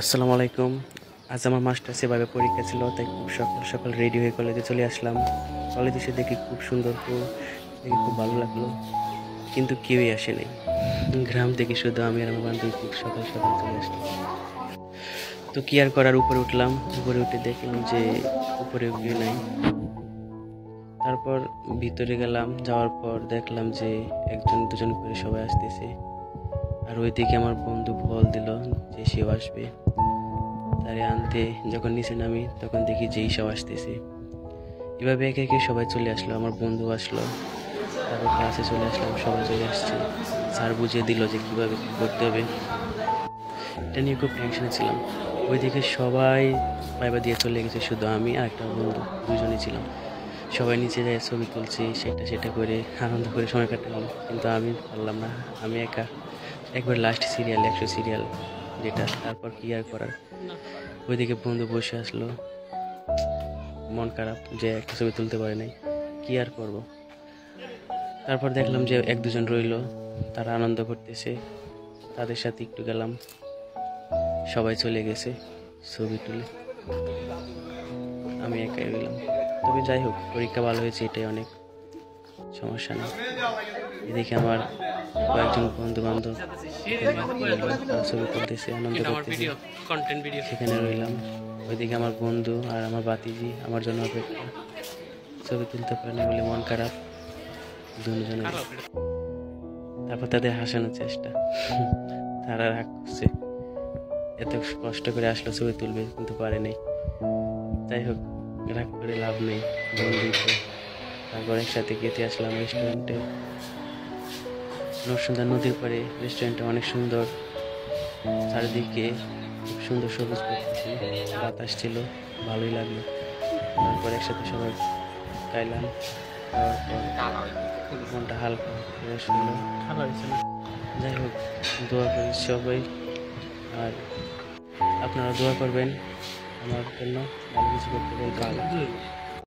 আসসালামু আলাইকুম। আজ আমার মাস্টার্সে ভাবে পরীক্ষা ছিল, তাই খুব সকাল সকাল রেডি হয়ে কলেজে চলে আসলাম। কলেজে এসে দেখি খুব সুন্দর ফুল, দেখে খুব ভালো লাগলো, কিন্তু কেউই আসে নাই। গ্রাম থেকে শুধু আমি আর আমার বান্ধবী খুব সকাল সকাল চলে আসলাম। তো কি আর করার, উপরে উঠলাম। উপরে উঠে দেখলাম যে উপরে কেউ নাই। তারপর ভিতরে গেলাম, যাওয়ার পর দেখলাম যে একজন দুজন করে সবাই আসতেছে। আর ওইদিকে আমার বন্ধু ফল দিল যে সেও আসবে। তারে আনতে যখন নিচে নামি তখন দেখি যে সব আসতেছে। এভাবে একে একে সবাই চলে আসলো, আমার বন্ধু আসলো, তারপর ক্লাসে চলে আসলাম, সবাই চলে আসছে। স্যার বুঝিয়ে দিল যে কীভাবে কী করতে হবে। এটা নিয়ে খুব টেনশনে ছিলাম। ওইদিকে সবাই ভাইবা দিয়ে চলে গেছে, শুধু আমি আর একটা বন্ধু দুজনেই ছিলাম। সবাই নিচে যায় ছবি তুলছি, সেটা করে আনন্দ করে সময় কাটালাম, কিন্তু আমি পারলাম না। আমি একা একবার লাস্ট সিরিয়াল 100 সিরিয়াল যেটা, তারপর কি আর করার। ওইদিকে বন্ধু বসে আসলো, মন খারাপ যে একটা ছবি তুলতে পারে নাই, কি আর করব। তারপর দেখলাম যে এক দুজন রইলো, তারা আনন্দ করতেছে, তাদের সাথে একটু গেলাম। সবাই চলে গেছে ছবি তুলে, আমি একাই রইলাম। তবে যাই হোক, পরীক্ষা ভালো হয়েছে, এটাই অনেক, সমস্যা নেই। এদিকে আমার কয়েকজন বন্ধু বান্ধব ছবি তুলতেছে, আনন্দ করতেছে, সেখানে রইলাম। ওইদিকে আমার বন্ধু আর আমার বাতিজি আমার জন্য অপেক্ষা, ছবি তুলতে পারে না বলে মন খারাপ দুজনে। তারপর তাদের হাসানোর চেষ্টা, তারা রাগ করছে, এত কষ্ট করে আসলো ছবি তুলবে কিন্তু পারে নাই। যাই হোক, রাগ করে লাভ নেই, বন্ধুই তো। তারপর একসাথে খেতে আসলাম রেস্টুরেন্টে, নরসুন্দা নদীর পাড়ে। রেস্টুরেন্টটা অনেক সুন্দর, চারিদিকে খুব সুন্দর সবুজ প্রকৃতি, বাতাস ছিল, ভালোই লাগলো। তারপর একসাথে সবাই খাইলাম, খাওয়ার পর মনটা হালকা ফ্রেশ হলো। যাই হোক, দোয়া করি সবাই, আর আপনারা দোয়া করবেন আমার জন্য, ভালো কিছু করতে পারি।